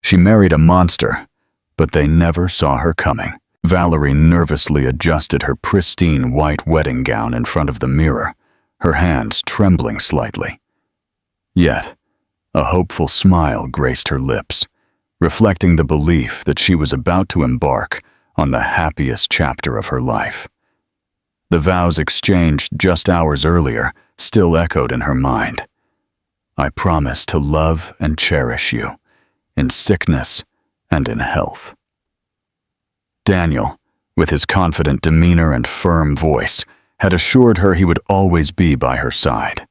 She married a monster, but they never saw her coming. Valerie nervously adjusted her pristine white wedding gown in front of the mirror, her hands trembling slightly. Yet, a hopeful smile graced her lips, reflecting the belief that she was about to embark on the happiest chapter of her life. The vows exchanged just hours earlier still echoed in her mind. I promise to love and cherish you, in sickness and in health. Daniel, with his confident demeanor and firm voice, had assured her he would always be by her side.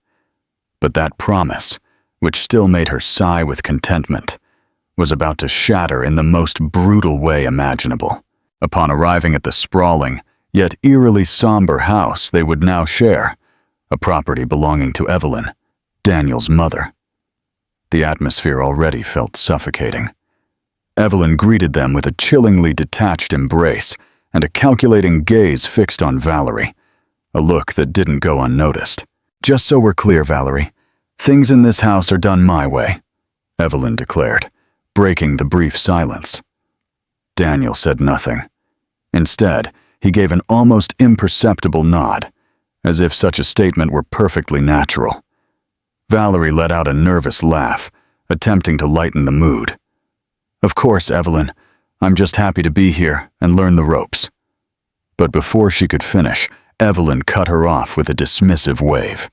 But that promise, which still made her sigh with contentment, was about to shatter in the most brutal way imaginable. Upon arriving at the sprawling, yet eerily somber house they would now share, a property belonging to Evelyn, Daniel's mother. The atmosphere already felt suffocating. Evelyn greeted them with a chillingly detached embrace and a calculating gaze fixed on Valerie, a look that didn't go unnoticed. "Just so we're clear, Valerie, things in this house are done my way," Evelyn declared, breaking the brief silence. Daniel said nothing. Instead, he gave an almost imperceptible nod, as if such a statement were perfectly natural. Valerie let out a nervous laugh, attempting to lighten the mood. "Of course, Evelyn. I'm just happy to be here and learn the ropes." But before she could finish, Evelyn cut her off with a dismissive wave.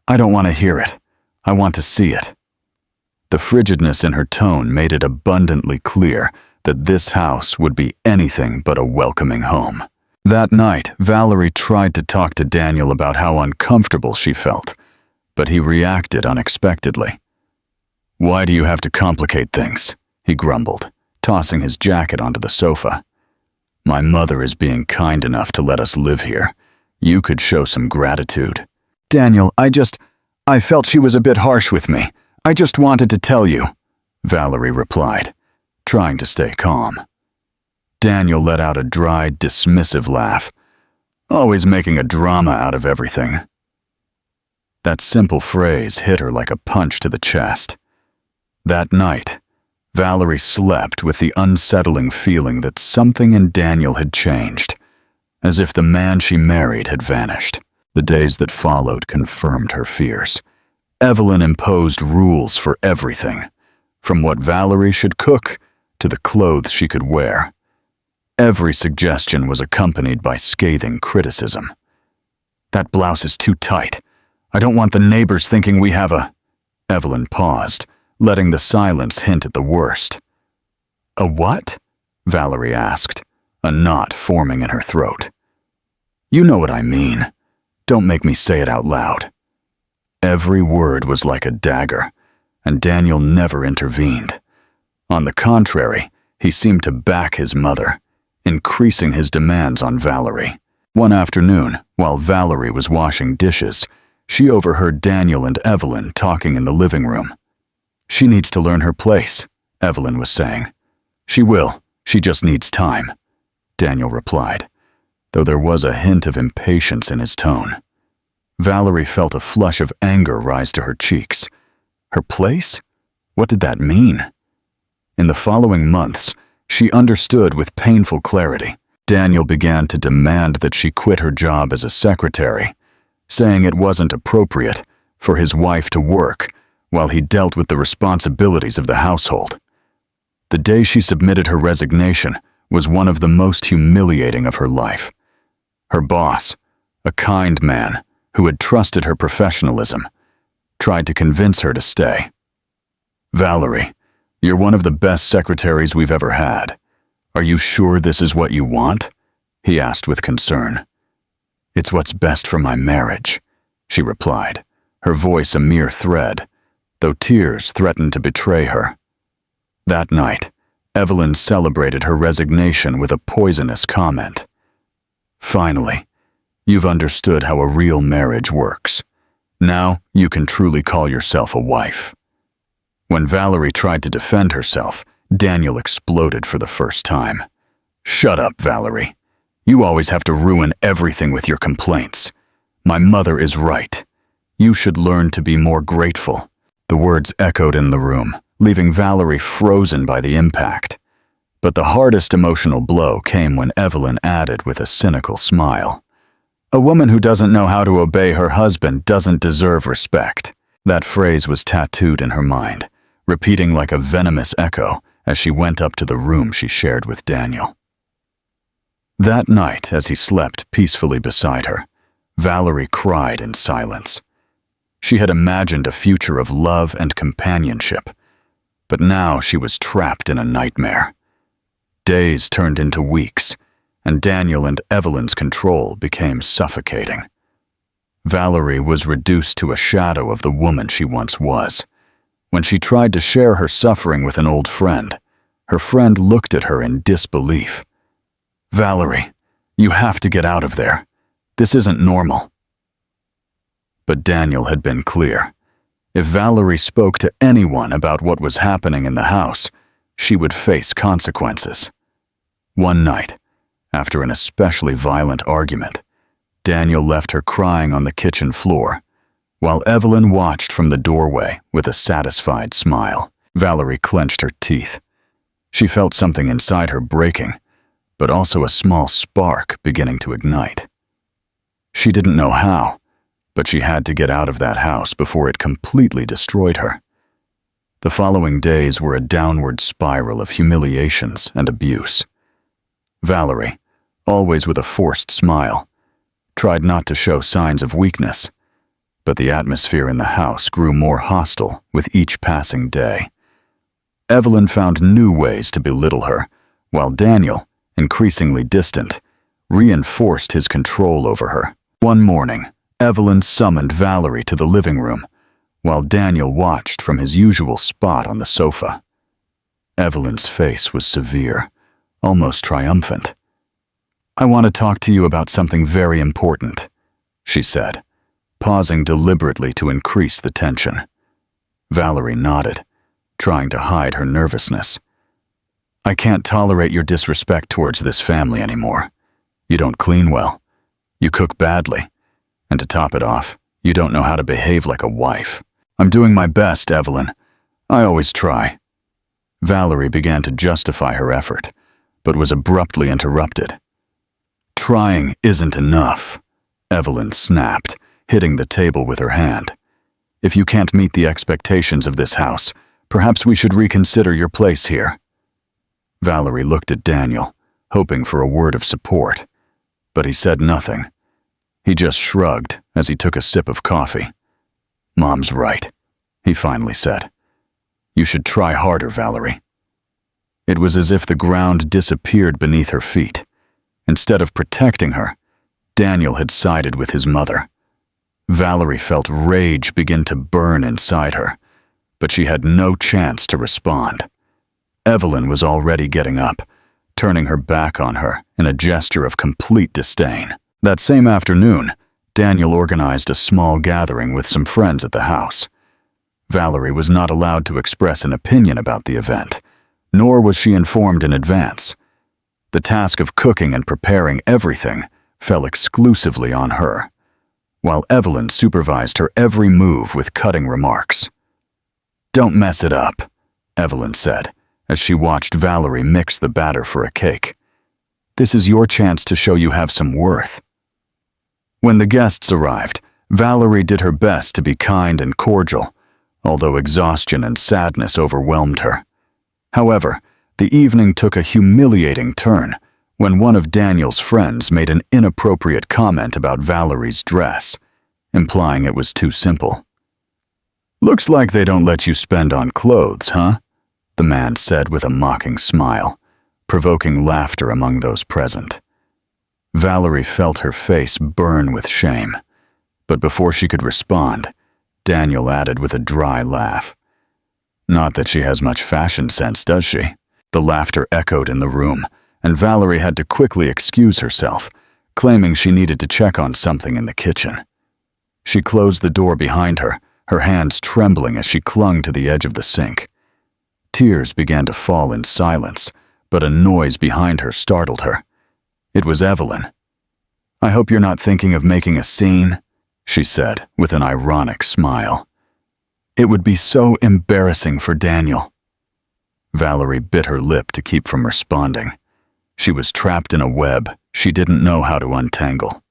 "I don't want to hear it. I want to see it." The frigidness in her tone made it abundantly clear that this house would be anything but a welcoming home. That night, Valerie tried to talk to Daniel about how uncomfortable she felt, but he reacted unexpectedly. "Why do you have to complicate things?" he grumbled, tossing his jacket onto the sofa. "My mother is being kind enough to let us live here. You could show some gratitude." "Daniel, I felt she was a bit harsh with me. I just wanted to tell you," Valerie replied, trying to stay calm. Daniel let out a dry, dismissive laugh, always making a drama out of everything. That simple phrase hit her like a punch to the chest. That night, Valerie slept with the unsettling feeling that something in Daniel had changed, as if the man she married had vanished. The days that followed confirmed her fears. Evelyn imposed rules for everything, from what Valerie should cook to the clothes she could wear. Every suggestion was accompanied by scathing criticism. "That blouse is too tight. I don't want the neighbors thinking we have a—" Evelyn paused, letting the silence hint at the worst. "A what?" Valerie asked, a knot forming in her throat. "You know what I mean. Don't make me say it out loud." Every word was like a dagger, and Daniel never intervened. On the contrary, he seemed to back his mother, increasing his demands on Valerie. One afternoon, while Valerie was washing dishes, she overheard Daniel and Evelyn talking in the living room. "She needs to learn her place," Evelyn was saying. "She will. She just needs time," Daniel replied, though there was a hint of impatience in his tone. Valerie felt a flush of anger rise to her cheeks. Her place? What did that mean? In the following months, she understood with painful clarity. Daniel began to demand that she quit her job as a secretary, saying it wasn't appropriate for his wife to work while he dealt with the responsibilities of the household. The day she submitted her resignation was one of the most humiliating of her life. Her boss, a kind man who had trusted her professionalism, tried to convince her to stay. "Valerie, you're one of the best secretaries we've ever had. Are you sure this is what you want?" he asked with concern. "It's what's best for my marriage," she replied, her voice a mere thread, though tears threatened to betray her. That night, Evelyn celebrated her resignation with a poisonous comment. "Finally, you've understood how a real marriage works. Now you can truly call yourself a wife." When Valerie tried to defend herself, Daniel exploded for the first time. "Shut up, Valerie. You always have to ruin everything with your complaints. My mother is right. You should learn to be more grateful." The words echoed in the room, leaving Valerie frozen by the impact. But the hardest emotional blow came when Evelyn added with a cynical smile, "A woman who doesn't know how to obey her husband doesn't deserve respect." That phrase was tattooed in her mind, repeating like a venomous echo as she went up to the room she shared with Daniel. That night, as he slept peacefully beside her, Valerie cried in silence. She had imagined a future of love and companionship, but now she was trapped in a nightmare. Days turned into weeks, and Daniel and Evelyn's control became suffocating. Valerie was reduced to a shadow of the woman she once was. When she tried to share her suffering with an old friend, her friend looked at her in disbelief. "Valerie, you have to get out of there. This isn't normal." But Daniel had been clear. If Valerie spoke to anyone about what was happening in the house, she would face consequences. One night, after an especially violent argument, Daniel left her crying on the kitchen floor, while Evelyn watched from the doorway with a satisfied smile. Valerie clenched her teeth. She felt something inside her breaking, but also a small spark beginning to ignite. She didn't know how, but she had to get out of that house before it completely destroyed her. The following days were a downward spiral of humiliations and abuse. Valerie, always with a forced smile, tried not to show signs of weakness, but the atmosphere in the house grew more hostile with each passing day. Evelyn found new ways to belittle her, while Daniel, increasingly distant, reinforced his control over her. One morning, Evelyn summoned Valerie to the living room, while Daniel watched from his usual spot on the sofa. Evelyn's face was severe, almost triumphant. "I want to talk to you about something very important," she said, pausing deliberately to increase the tension. Valerie nodded, trying to hide her nervousness. "I can't tolerate your disrespect towards this family anymore. You don't clean well. You cook badly. And to top it off, you don't know how to behave like a wife." "I'm doing my best, Evelyn. I always try." Valerie began to justify her effort, but was abruptly interrupted. "Trying isn't enough," Evelyn snapped, hitting the table with her hand. "If you can't meet the expectations of this house, perhaps we should reconsider your place here." Valerie looked at Daniel, hoping for a word of support, but he said nothing. He just shrugged as he took a sip of coffee. "Mom's right," he finally said. "You should try harder, Valerie." It was as if the ground disappeared beneath her feet. Instead of protecting her, Daniel had sided with his mother. Valerie felt rage begin to burn inside her, but she had no chance to respond. Evelyn was already getting up, turning her back on her in a gesture of complete disdain. That same afternoon, Daniel organized a small gathering with some friends at the house. Valerie was not allowed to express an opinion about the event, nor was she informed in advance. The task of cooking and preparing everything fell exclusively on her, while Evelyn supervised her every move with cutting remarks. "Don't mess it up," Evelyn said, as she watched Valerie mix the batter for a cake. "This is your chance to show you have some worth." When the guests arrived, Valerie did her best to be kind and cordial, although exhaustion and sadness overwhelmed her. However, the evening took a humiliating turn when one of Daniel's friends made an inappropriate comment about Valerie's dress, implying it was too simple. "Looks like they don't let you spend on clothes, huh?" the man said with a mocking smile, provoking laughter among those present. Valerie felt her face burn with shame, but before she could respond, Daniel added with a dry laugh. "Not that she has much fashion sense, does she?" The laughter echoed in the room, and Valerie had to quickly excuse herself, claiming she needed to check on something in the kitchen. She closed the door behind her, her hands trembling as she clung to the edge of the sink. Tears began to fall in silence, but a noise behind her startled her. It was Evelyn. "I hope you're not thinking of making a scene," she said with an ironic smile. "It would be so embarrassing for Daniel." Valerie bit her lip to keep from responding. She was trapped in a web she didn't know how to untangle.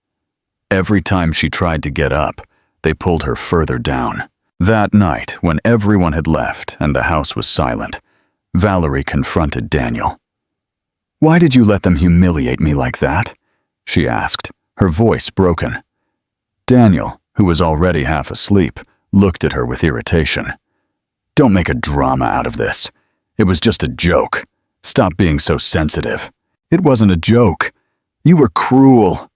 Every time she tried to get up, they pulled her further down. That night, when everyone had left and the house was silent, Valerie confronted Daniel. "Why did you let them humiliate me like that?" she asked, her voice broken. Daniel, who was already half asleep, looked at her with irritation. "Don't make a drama out of this. It was just a joke. Stop being so sensitive." "It wasn't a joke. You were cruel,"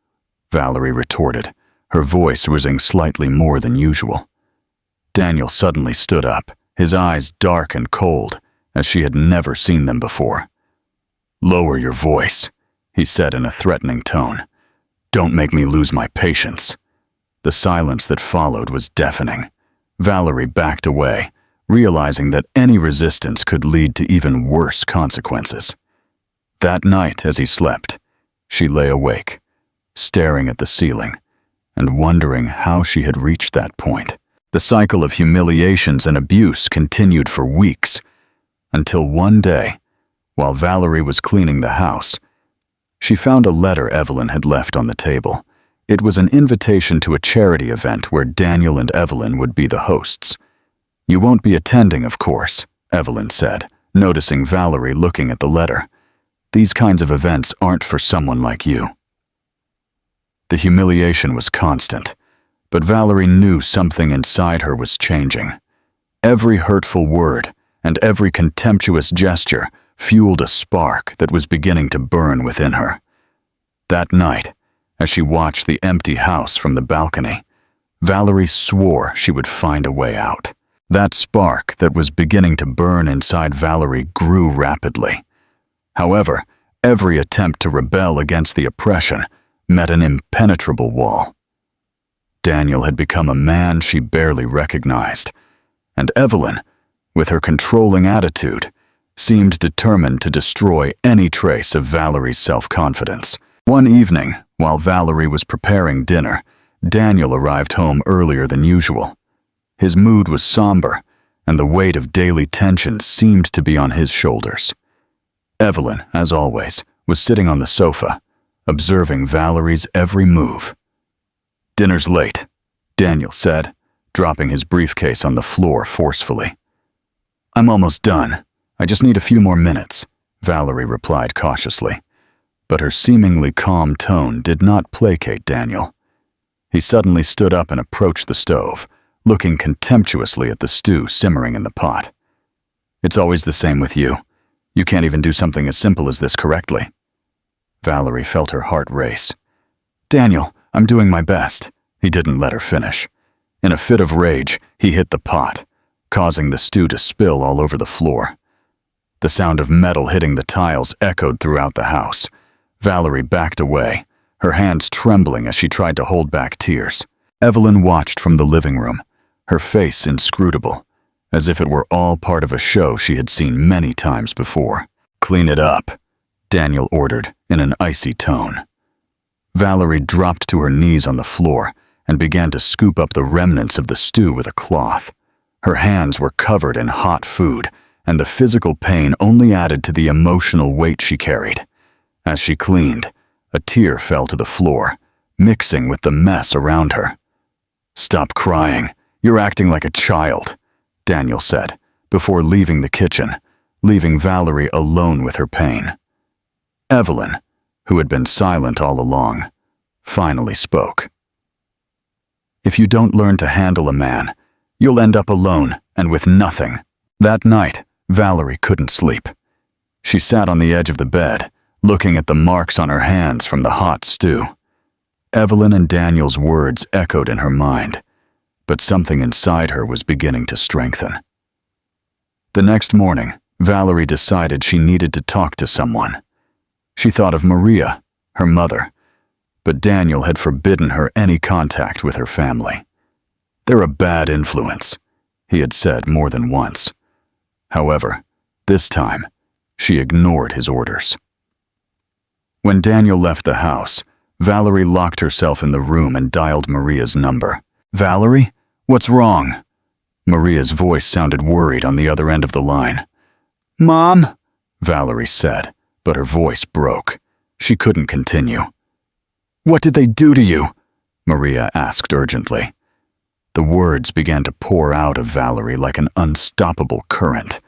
Valerie retorted, her voice rising slightly more than usual. Daniel suddenly stood up, his eyes dark and cold, as she had never seen them before. "Lower your voice," he said in a threatening tone. "Don't make me lose my patience." The silence that followed was deafening. Valerie backed away, realizing that any resistance could lead to even worse consequences. That night, as he slept, she lay awake, staring at the ceiling, and wondering how she had reached that point. The cycle of humiliations and abuse continued for weeks, until one day, while Valerie was cleaning the house, she found a letter Evelyn had left on the table. It was an invitation to a charity event where Daniel and Evelyn would be the hosts. "You won't be attending, of course," Evelyn said, noticing Valerie looking at the letter. "These kinds of events aren't for someone like you." The humiliation was constant, but Valerie knew something inside her was changing. Every hurtful word and every contemptuous gesture fueled a spark that was beginning to burn within her. That night, as she watched the empty house from the balcony, Valerie swore she would find a way out. That spark that was beginning to burn inside Valerie grew rapidly. However, every attempt to rebel against the oppression met an impenetrable wall. Daniel had become a man she barely recognized, and Evelyn, with her controlling attitude, seemed determined to destroy any trace of Valerie's self-confidence. One evening, while Valerie was preparing dinner, Daniel arrived home earlier than usual. His mood was somber, and the weight of daily tension seemed to be on his shoulders. Evelyn, as always, was sitting on the sofa, observing Valerie's every move. "Dinner's late," Daniel said, dropping his briefcase on the floor forcefully. "I'm almost done. I just need a few more minutes," Valerie replied cautiously. But her seemingly calm tone did not placate Daniel. He suddenly stood up and approached the stove, looking contemptuously at the stew simmering in the pot. "It's always the same with you. You can't even do something as simple as this correctly." Valerie felt her heart race. "Daniel, I'm doing my best." He didn't let her finish. In a fit of rage, he hit the pot, causing the stew to spill all over the floor. The sound of metal hitting the tiles echoed throughout the house. Valerie backed away, her hands trembling as she tried to hold back tears. Evelyn watched from the living room, her face inscrutable, as if it were all part of a show she had seen many times before. "Clean it up," Daniel ordered in an icy tone. Valerie dropped to her knees on the floor and began to scoop up the remnants of the stew with a cloth. Her hands were covered in hot food, and the physical pain only added to the emotional weight she carried. As she cleaned, a tear fell to the floor, mixing with the mess around her. "Stop crying. You're acting like a child," Daniel said, before leaving the kitchen, leaving Valerie alone with her pain. Evelyn, who had been silent all along, finally spoke. "If you don't learn to handle a man, you'll end up alone and with nothing." That night, Valerie couldn't sleep. She sat on the edge of the bed, looking at the marks on her hands from the hot stew. Evelyn and Daniel's words echoed in her mind, but something inside her was beginning to strengthen. The next morning, Valerie decided she needed to talk to someone. She thought of Maria, her mother, but Daniel had forbidden her any contact with her family. "They're a bad influence," he had said more than once. However, this time, she ignored his orders. When Daniel left the house, Valerie locked herself in the room and dialed Maria's number. "Valerie? What's wrong?" Maria's voice sounded worried on the other end of the line. "Mom," Valerie said, but her voice broke. She couldn't continue. "What did they do to you?" Maria asked urgently. The words began to pour out of Valerie like an unstoppable current.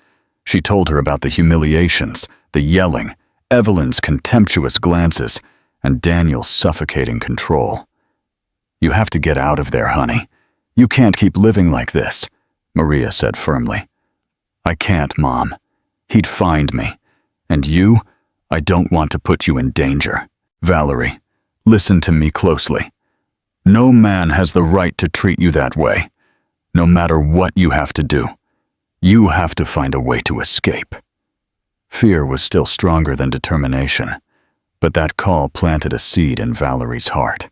She told her about the humiliations, the yelling, Evelyn's contemptuous glances, and Daniel's suffocating control. "You have to get out of there, honey. You can't keep living like this," Maria said firmly. "I can't, Mom. He'd find me. And you, I don't want to put you in danger." "Valerie, listen to me closely. No man has the right to treat you that way, no matter what you have to do. You have to find a way to escape." Fear was still stronger than determination, but that call planted a seed in Valerie's heart.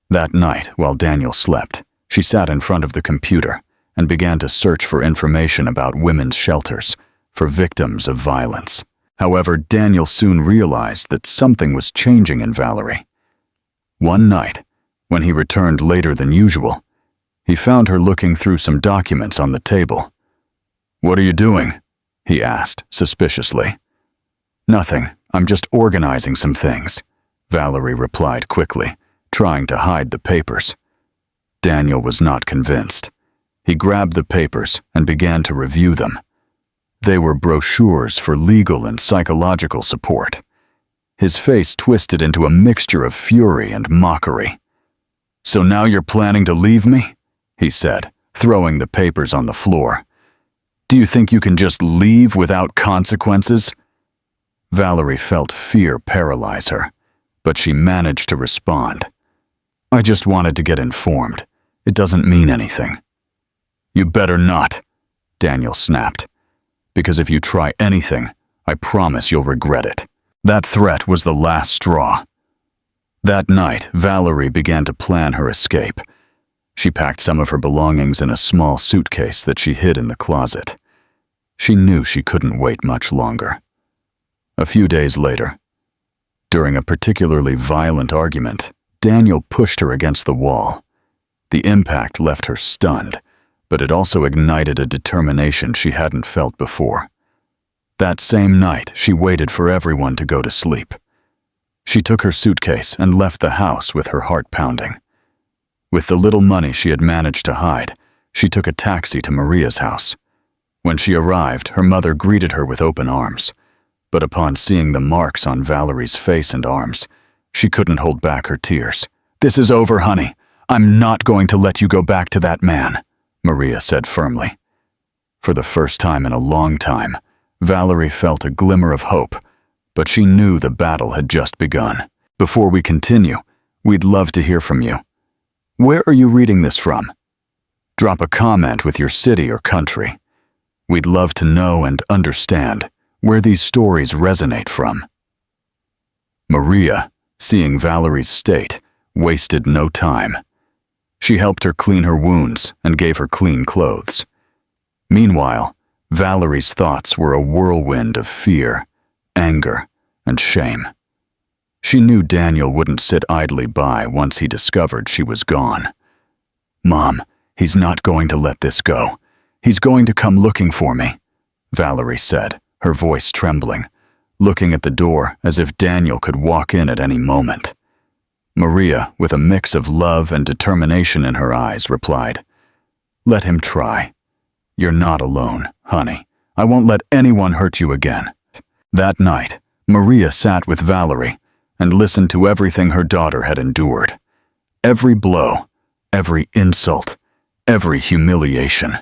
That night, while Daniel slept, she sat in front of the computer and began to search for information about women's shelters for victims of violence. However, Daniel soon realized that something was changing in Valerie. One night, when he returned later than usual, he found her looking through some documents on the table. "What are you doing?" he asked suspiciously. "Nothing. I'm just organizing some things," Valerie replied quickly, trying to hide the papers. Daniel was not convinced. He grabbed the papers and began to review them. They were brochures for legal and psychological support. His face twisted into a mixture of fury and mockery. "So now you're planning to leave me?" he said, throwing the papers on the floor. "Do you think you can just leave without consequences?" Valerie felt fear paralyze her, but she managed to respond. "I just wanted to get informed. It doesn't mean anything." "You better not," Daniel snapped. "Because if you try anything, I promise you'll regret it." That threat was the last straw. That night, Valerie began to plan her escape. She packed some of her belongings in a small suitcase that she hid in the closet. She knew she couldn't wait much longer. A few days later, during a particularly violent argument, Daniel pushed her against the wall. The impact left her stunned, but it also ignited a determination she hadn't felt before. That same night, she waited for everyone to go to sleep. She took her suitcase and left the house with her heart pounding. With the little money she had managed to hide, she took a taxi to Maria's house. When she arrived, her mother greeted her with open arms. But upon seeing the marks on Valerie's face and arms, she couldn't hold back her tears. "This is over, honey. I'm not going to let you go back to that man," Maria said firmly. For the first time in a long time, Valerie felt a glimmer of hope, but she knew the battle had just begun. Before we continue, we'd love to hear from you. Where are you reading this from? Drop a comment with your city or country. We'd love to know and understand where these stories resonate from. Maria, seeing Valerie's state, wasted no time. She helped her clean her wounds and gave her clean clothes. Meanwhile, Valerie's thoughts were a whirlwind of fear, anger, and shame. She knew Daniel wouldn't sit idly by once he discovered she was gone. "Mom, he's not going to let this go. He's going to come looking for me," Valerie said, her voice trembling, looking at the door as if Daniel could walk in at any moment. Maria, with a mix of love and determination in her eyes, replied, "Let him try. You're not alone, honey. I won't let anyone hurt you again." That night, Maria sat with Valerie and listened to everything her daughter had endured. Every blow, every insult, every humiliation.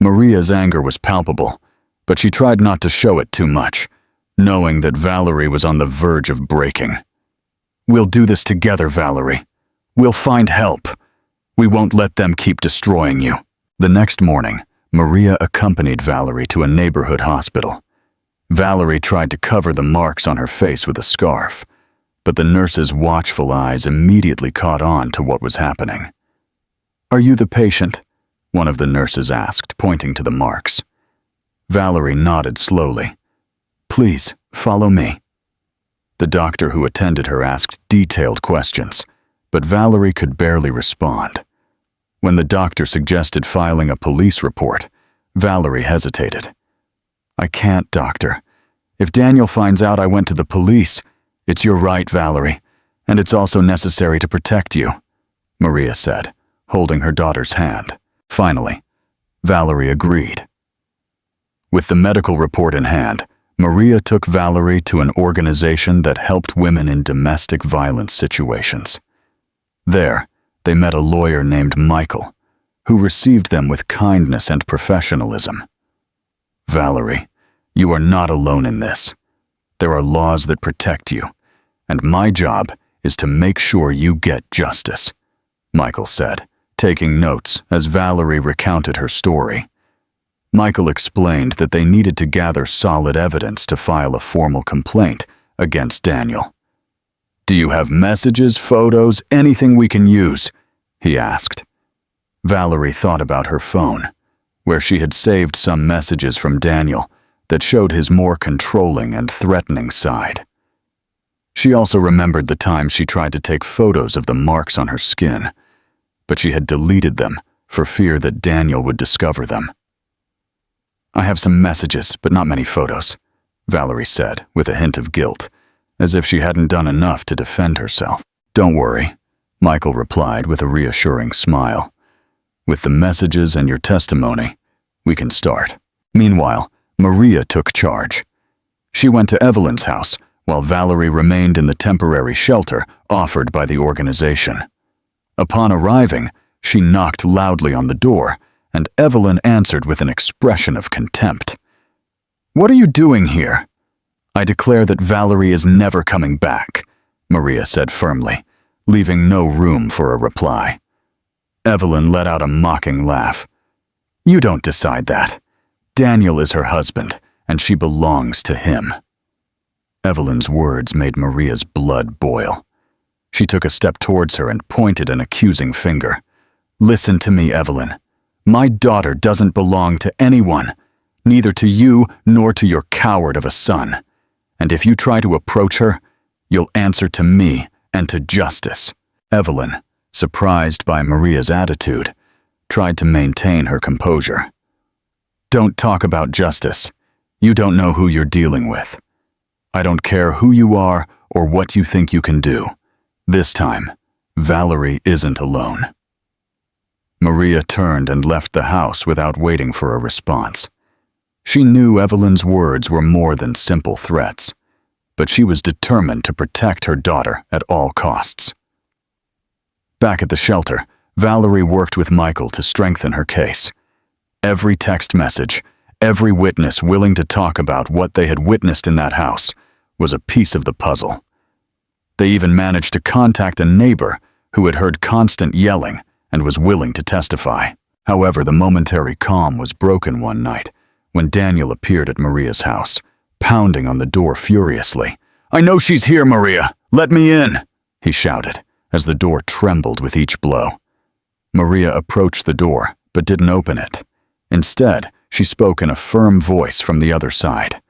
Maria's anger was palpable, but she tried not to show it too much, knowing that Valerie was on the verge of breaking. "We'll do this together, Valerie. We'll find help. We won't let them keep destroying you." The next morning, Maria accompanied Valerie to a neighborhood hospital. Valerie tried to cover the marks on her face with a scarf, but the nurse's watchful eyes immediately caught on to what was happening. "Are you the patient?" one of the nurses asked, pointing to the marks. Valerie nodded slowly. "Please, follow me." The doctor who attended her asked detailed questions, but Valerie could barely respond. When the doctor suggested filing a police report, Valerie hesitated. I can't, Doctor. If Daniel finds out I went to the police, it's your right, Valerie, and it's also necessary to protect you, Maria said, holding her daughter's hand. Finally, Valerie agreed. With the medical report in hand, Maria took Valerie to an organization that helped women in domestic violence situations. There, they met a lawyer named Michael, who received them with kindness and professionalism. Valerie, you are not alone in this. There are laws that protect you, and my job is to make sure you get justice, Michael said, taking notes as Valerie recounted her story. Michael explained that they needed to gather solid evidence to file a formal complaint against Daniel. Do you have messages, photos, anything we can use? He asked. Valerie thought about her phone, where she had saved some messages from Daniel that showed his more controlling and threatening side. She also remembered the time she tried to take photos of the marks on her skin, but she had deleted them for fear that Daniel would discover them. I have some messages, but not many photos, Valerie said with a hint of guilt, as if she hadn't done enough to defend herself. Don't worry, Michael replied with a reassuring smile. With the messages and your testimony, we can start. Meanwhile, Maria took charge. She went to Evelyn's house, while Valerie remained in the temporary shelter offered by the organization. Upon arriving, she knocked loudly on the door, and Evelyn answered with an expression of contempt. What are you doing here? I declare that Valerie is never coming back, Maria said firmly, leaving no room for a reply. Evelyn let out a mocking laugh. You don't decide that. Daniel is her husband, and she belongs to him. Evelyn's words made Maria's blood boil. She took a step towards her and pointed an accusing finger. Listen to me, Evelyn. My daughter doesn't belong to anyone, neither to you nor to your coward of a son. And if you try to approach her, you'll answer to me and to justice. Evelyn, surprised by Maria's attitude, tried to maintain her composure. Don't talk about justice. You don't know who you're dealing with. I don't care who you are or what you think you can do. This time, Valerie isn't alone. Maria turned and left the house without waiting for a response. She knew Evelyn's words were more than simple threats, but she was determined to protect her daughter at all costs. Back at the shelter, Valerie worked with Michael to strengthen her case. Every text message, every witness willing to talk about what they had witnessed in that house was a piece of the puzzle. They even managed to contact a neighbor who had heard constant yelling and was willing to testify. However, the momentary calm was broken one night when Daniel appeared at Maria's house, pounding on the door furiously. I know she's here, Maria! Let me in! He shouted as the door trembled with each blow. Maria approached the door but didn't open it. Instead, she spoke in a firm voice from the other side.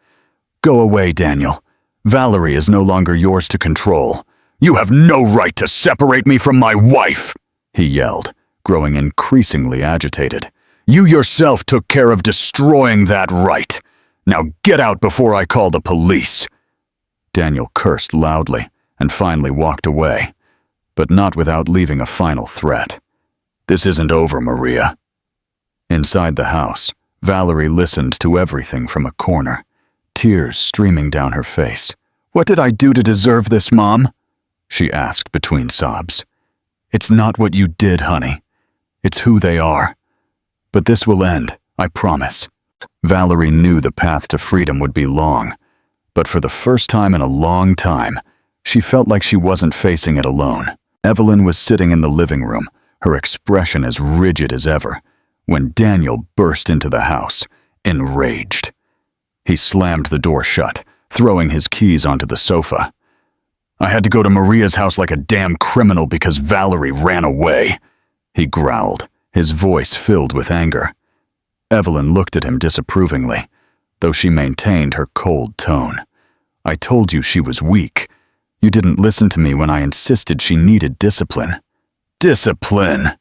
Go away, Daniel. Valerie is no longer yours to control. You have no right to separate me from my wife! He yelled, growing increasingly agitated. You yourself took care of destroying that right. Now get out before I call the police. Daniel cursed loudly and finally walked away, but not without leaving a final threat. This isn't over, Maria. Inside the house, Valerie listened to everything from a corner, tears streaming down her face. What did I do to deserve this, Mom? She asked between sobs. It's not what you did, honey. It's who they are. But this will end, I promise. Valerie knew the path to freedom would be long, but for the first time in a long time, she felt like she wasn't facing it alone. Evelyn was sitting in the living room, her expression as rigid as ever, when Daniel burst into the house, enraged. He slammed the door shut, throwing his keys onto the sofa. I had to go to Maria's house like a damn criminal because Valerie ran away, he growled, his voice filled with anger. Evelyn looked at him disapprovingly, though she maintained her cold tone. I told you she was weak. You didn't listen to me when I insisted she needed discipline. Discipline!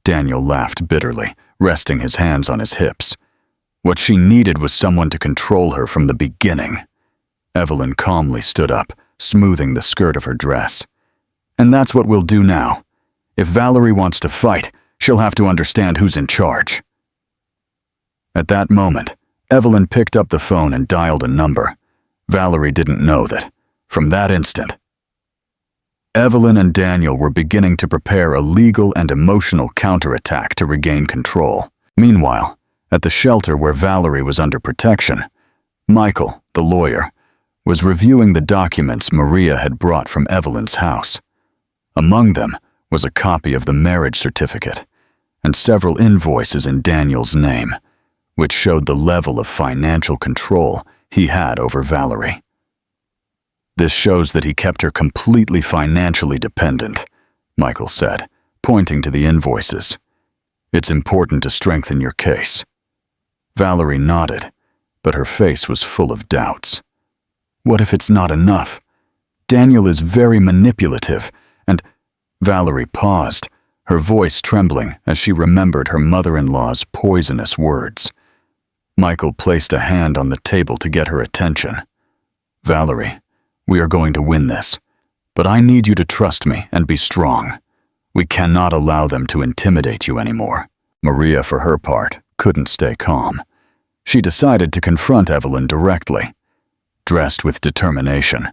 Daniel laughed bitterly, resting his hands on his hips. What she needed was someone to control her from the beginning. Evelyn calmly stood up, smoothing the skirt of her dress. And that's what we'll do now. If Valerie wants to fight, she'll have to understand who's in charge. At that moment, Evelyn picked up the phone and dialed a number. Valerie didn't know that. From that instant, Evelyn and Daniel were beginning to prepare a legal and emotional counterattack to regain control. Meanwhile, at the shelter where Valerie was under protection, Michael, the lawyer, was reviewing the documents Maria had brought from Evelyn's house. Among them was a copy of the marriage certificate and several invoices in Daniel's name, which showed the level of financial control he had over Valerie. This shows that he kept her completely financially dependent, Michael said, pointing to the invoices. It's important to strengthen your case. Valerie nodded, but her face was full of doubts. What if it's not enough? Daniel is very manipulative, and Valerie paused, her voice trembling as she remembered her mother-in-law's poisonous words. Michael placed a hand on the table to get her attention. Valerie, we are going to win this, but I need you to trust me and be strong. We cannot allow them to intimidate you anymore. Maria, for her part, couldn't stay calm. She decided to confront Evelyn directly. Dressed with determination,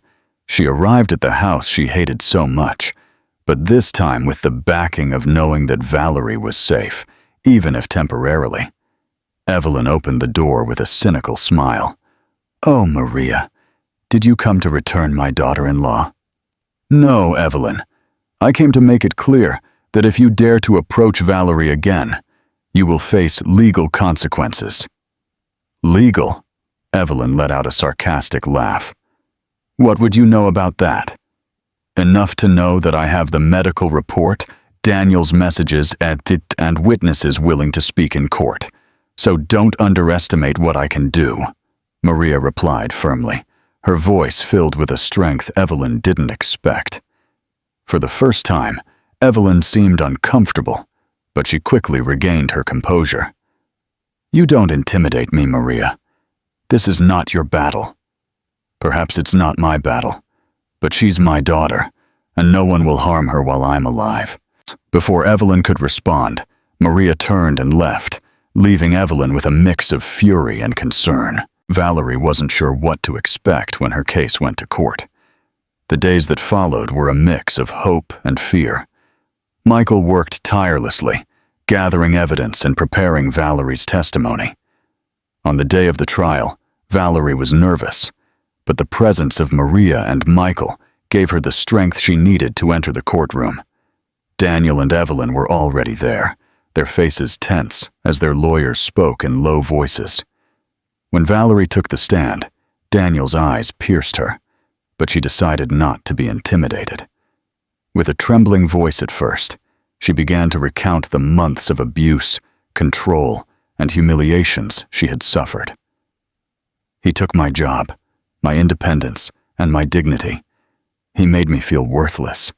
she arrived at the house she hated so much, but this time with the backing of knowing that Valerie was safe, even if temporarily. Evelyn opened the door with a cynical smile. "Oh, Maria, did you come to return my daughter-in-law?" "No, Evelyn. I came to make it clear that if you dare to approach Valerie again, you will face legal consequences." "Legal?" Evelyn let out a sarcastic laugh. "What would you know about that?" "Enough to know that I have the medical report, Daniel's messages, and witnesses willing to speak in court. So don't underestimate what I can do," Maria replied firmly, her voice filled with a strength Evelyn didn't expect. For the first time, Evelyn seemed uncomfortable, but she quickly regained her composure. "You don't intimidate me, Maria. This is not your battle. Perhaps it's not my battle, but she's my daughter, and no one will harm her while I'm alive." Before Evelyn could respond, Maria turned and left, leaving Evelyn with a mix of fury and concern. Valerie wasn't sure what to expect when her case went to court. The days that followed were a mix of hope and fear. Michael worked tirelessly, gathering evidence and preparing Valerie's testimony. On the day of the trial, Valerie was nervous, but the presence of Maria and Michael gave her the strength she needed to enter the courtroom. Daniel and Evelyn were already there, their faces tense as their lawyers spoke in low voices. When Valerie took the stand, Daniel's eyes pierced her, but she decided not to be intimidated. With a trembling voice at first, she began to recount the months of abuse, control, and humiliations she had suffered. "He took my job, my independence, and my dignity. He made me feel worthless,"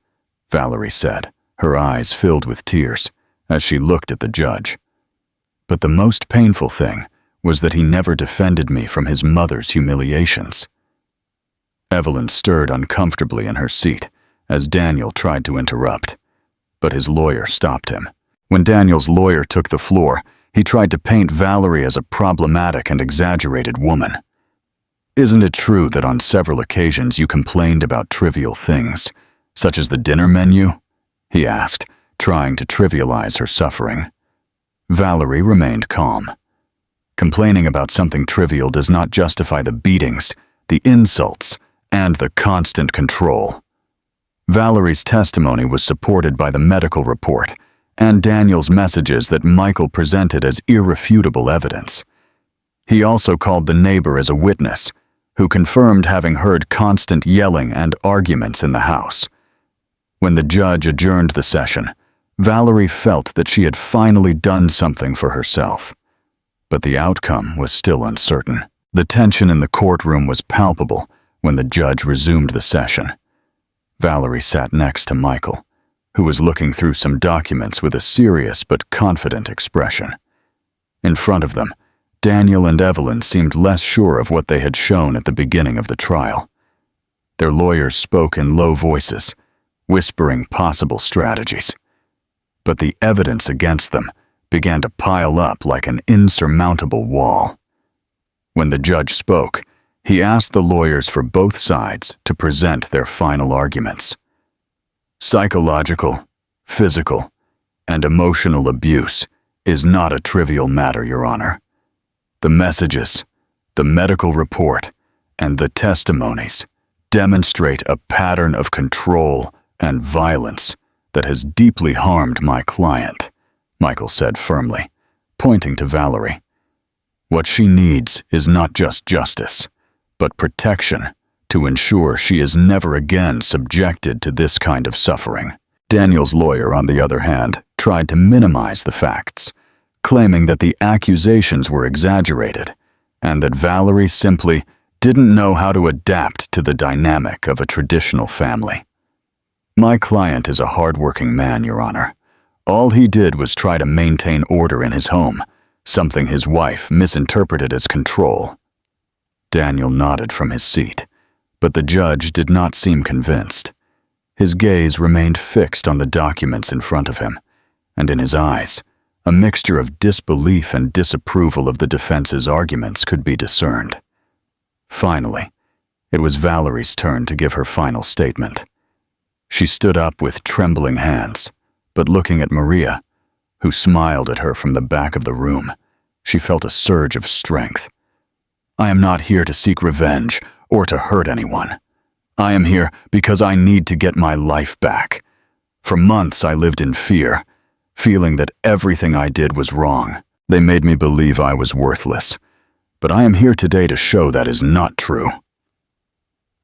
Valerie said, her eyes filled with tears as she looked at the judge. "But the most painful thing was that he never defended me from his mother's humiliations." Evelyn stirred uncomfortably in her seat as Daniel tried to interrupt, but his lawyer stopped him. When Daniel's lawyer took the floor, he tried to paint Valerie as a problematic and exaggerated woman. "Isn't it true that on several occasions you complained about trivial things, such as the dinner menu?" he asked, trying to trivialize her suffering. Valerie remained calm. Complaining about something trivial does not justify the beatings, the insults, and the constant control. Valerie's testimony was supported by the medical report and Daniel's messages that Michael presented as irrefutable evidence. He also called the neighbor as a witness, who confirmed having heard constant yelling and arguments in the house. When the judge adjourned the session, Valerie felt that she had finally done something for herself. But the outcome was still uncertain. The tension in the courtroom was palpable when the judge resumed the session. Valerie sat next to Michael, who was looking through some documents with a serious but confident expression. In front of them, Daniel and Evelyn seemed less sure of what they had shown at the beginning of the trial. Their lawyers spoke in low voices, whispering possible strategies. But the evidence against them began to pile up like an insurmountable wall. When the judge spoke, he asked the lawyers for both sides to present their final arguments. Psychological, physical, and emotional abuse is not a trivial matter, Your Honor. The messages, the medical report, and the testimonies demonstrate a pattern of control and violence that has deeply harmed my client, Michael said firmly, pointing to Valerie. What she needs is not just justice, but protection to ensure she is never again subjected to this kind of suffering. Daniel's lawyer, on the other hand, tried to minimize the facts, claiming that the accusations were exaggerated and that Valerie simply didn't know how to adapt to the dynamic of a traditional family. My client is a hard-working man, Your Honor. All he did was try to maintain order in his home, something his wife misinterpreted as control. Daniel nodded from his seat, but the judge did not seem convinced. His gaze remained fixed on the documents in front of him, and in his eyes, a mixture of disbelief and disapproval of the defense's arguments could be discerned. Finally, it was Valerie's turn to give her final statement. She stood up with trembling hands, but looking at Maria, who smiled at her from the back of the room, she felt a surge of strength. I am not here to seek revenge or to hurt anyone. I am here because I need to get my life back. For months I lived in fear, feeling that everything I did was wrong. They made me believe I was worthless. But I am here today to show that is not true.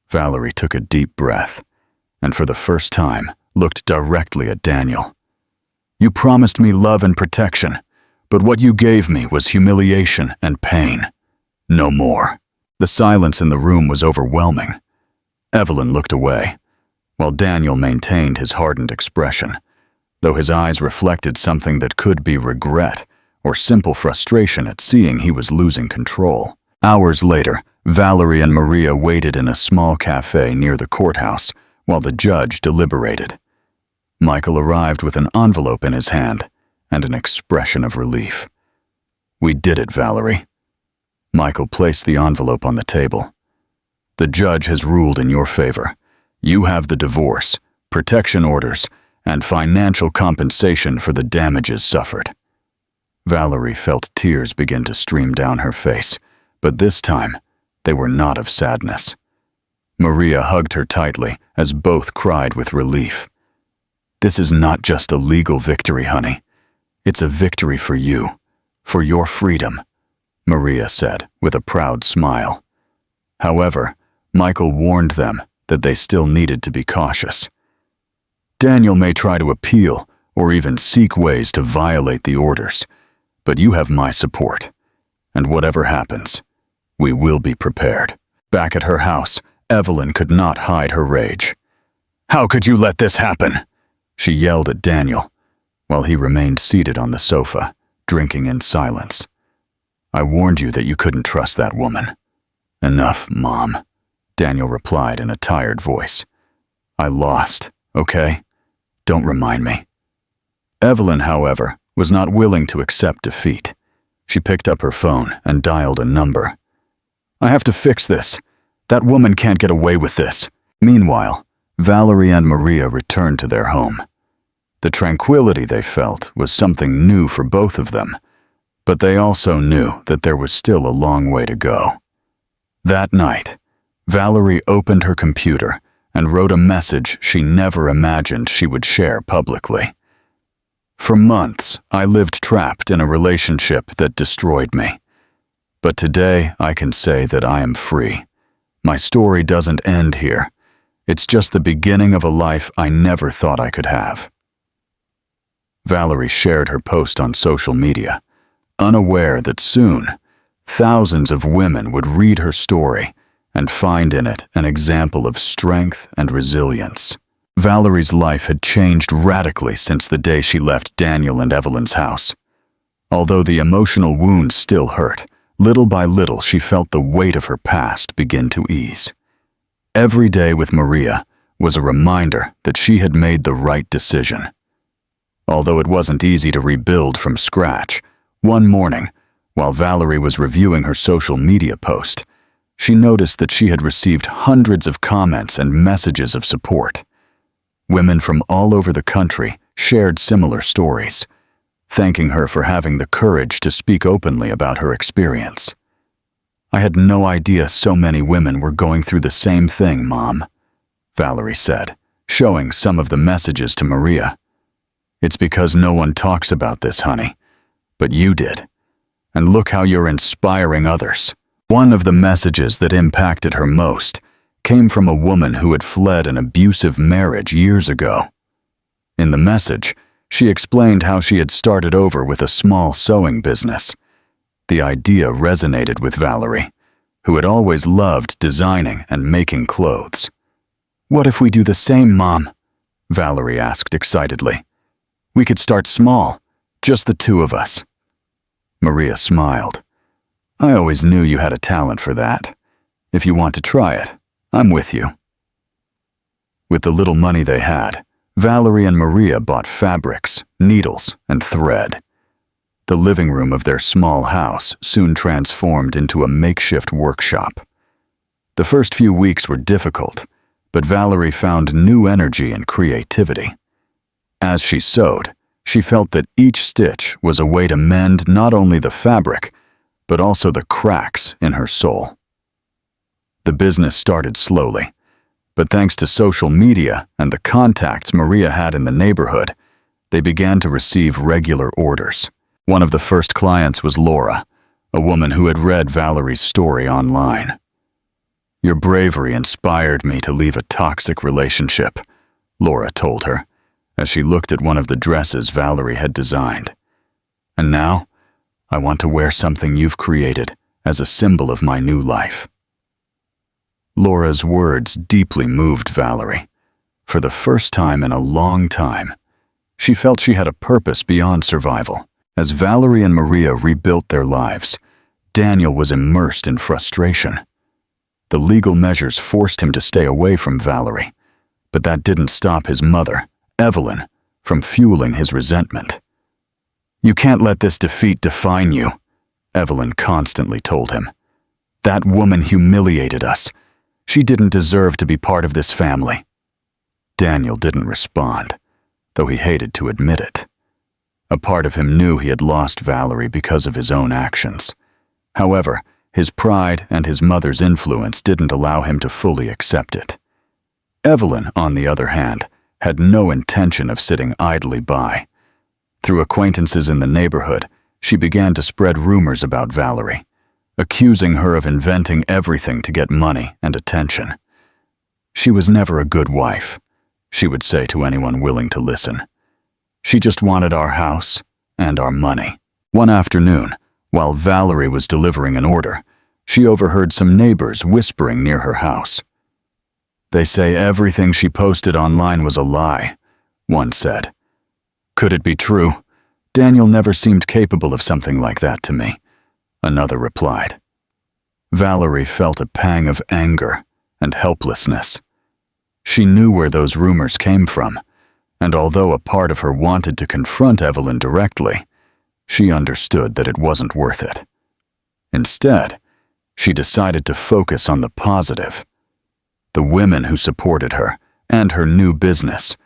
Valerie took a deep breath, and for the first time looked directly at Daniel. You promised me love and protection, but what you gave me was humiliation and pain. No more. The silence in the room was overwhelming. Evelyn looked away, while Daniel maintained his hardened expression, though his eyes reflected something that could be regret or simple frustration at seeing he was losing control. Hours later, Valerie and Maria waited in a small cafe near the courthouse while the judge deliberated. Michael arrived with an envelope in his hand and an expression of relief. We did it, Valerie. Michael placed the envelope on the table. The judge has ruled in your favor. You have the divorce, protection orders, and financial compensation for the damages suffered. Valerie felt tears begin to stream down her face, but this time they were not of sadness. Maria hugged her tightly as both cried with relief. This is not just a legal victory, honey. It's a victory for you, for your freedom, Maria said with a proud smile. However, Michael warned them that they still needed to be cautious. Daniel may try to appeal or even seek ways to violate the orders, but you have my support, and whatever happens, we will be prepared. Back at her house, Evelyn could not hide her rage. How could you let this happen? She yelled at Daniel, while he remained seated on the sofa, drinking in silence. I warned you that you couldn't trust that woman. Enough, Mom, Daniel replied in a tired voice. I lost, okay? Don't remind me. Evelyn, however, was not willing to accept defeat. She picked up her phone and dialed a number. I have to fix this. That woman can't get away with this. Meanwhile, Valerie and Maria returned to their home. The tranquility they felt was something new for both of them, but they also knew that there was still a long way to go. That night, Valerie opened her computer and wrote a message she never imagined she would share publicly. For months, I lived trapped in a relationship that destroyed me. But today, I can say that I am free. My story doesn't end here. It's just the beginning of a life I never thought I could have. Valerie shared her post on social media, unaware that soon, thousands of women would read her story and find in it an example of strength and resilience. Valerie's life had changed radically since the day she left Daniel and Evelyn's house. Although the emotional wounds still hurt, Little by little, she felt the weight of her past begin to ease. Every day with Maria was a reminder that she had made the right decision. Although it wasn't easy to rebuild from scratch, one morning, while Valerie was reviewing her social media post, she noticed that she had received hundreds of comments and messages of support. Women from all over the country shared similar stories, thanking her for having the courage to speak openly about her experience. "I had no idea so many women were going through the same thing, Mom," Valerie said, showing some of the messages to Maria. "It's because no one talks about this, honey, but you did. And look how you're inspiring others." One of the messages that impacted her most came from a woman who had fled an abusive marriage years ago. In the message, she explained how she had started over with a small sewing business. The idea resonated with Valerie, who had always loved designing and making clothes. "What if we do the same, Mom?" Valerie asked excitedly. "We could start small, just the two of us." Maria smiled. "I always knew you had a talent for that. If you want to try it, I'm with you." With the little money they had, Valerie and Maria bought fabrics, needles, and thread. The living room of their small house soon transformed into a makeshift workshop. The first few weeks were difficult, but Valerie found new energy and creativity. As she sewed, she felt that each stitch was a way to mend not only the fabric, but also the cracks in her soul. The business started slowly, but thanks to social media and the contacts Maria had in the neighborhood, they began to receive regular orders. One of the first clients was Laura, a woman who had read Valerie's story online. "Your bravery inspired me to leave a toxic relationship," Laura told her, as she looked at one of the dresses Valerie had designed. "And now, I want to wear something you've created as a symbol of my new life." Laura's words deeply moved Valerie. For the first time in a long time, she felt she had a purpose beyond survival. As Valerie and Maria rebuilt their lives, Daniel was immersed in frustration. The legal measures forced him to stay away from Valerie, but that didn't stop his mother, Evelyn, from fueling his resentment. "You can't let this defeat define you," Evelyn constantly told him. "That woman humiliated us. She didn't deserve to be part of this family." Daniel didn't respond, though he hated to admit it. A part of him knew he had lost Valerie because of his own actions. However, his pride and his mother's influence didn't allow him to fully accept it. Evelyn, on the other hand, had no intention of sitting idly by. Through acquaintances in the neighborhood, she began to spread rumors about Valerie, accusing her of inventing everything to get money and attention. "She was never a good wife," she would say to anyone willing to listen. "She just wanted our house and our money." One afternoon, while Valerie was delivering an order, she overheard some neighbors whispering near her house. "They say everything she posted online was a lie," one said. "Could it be true? Daniel never seemed capable of something like that to me," another replied. Valerie felt a pang of anger and helplessness. She knew where those rumors came from, and although a part of her wanted to confront Evelyn directly, she understood that it wasn't worth it. Instead, she decided to focus on the positive: the women who supported her and her new business,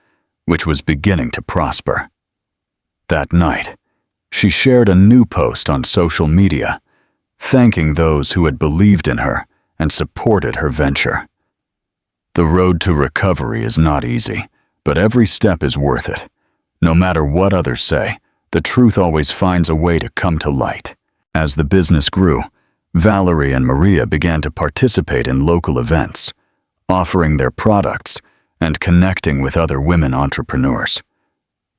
which was beginning to prosper. That night, she shared a new post on social media, thanking those who had believed in her and supported her venture. The road to recovery is not easy, but every step is worth it. No matter what others say, the truth always finds a way to come to light. As the business grew, Valerie and Maria began to participate in local events, offering their products and connecting with other women entrepreneurs.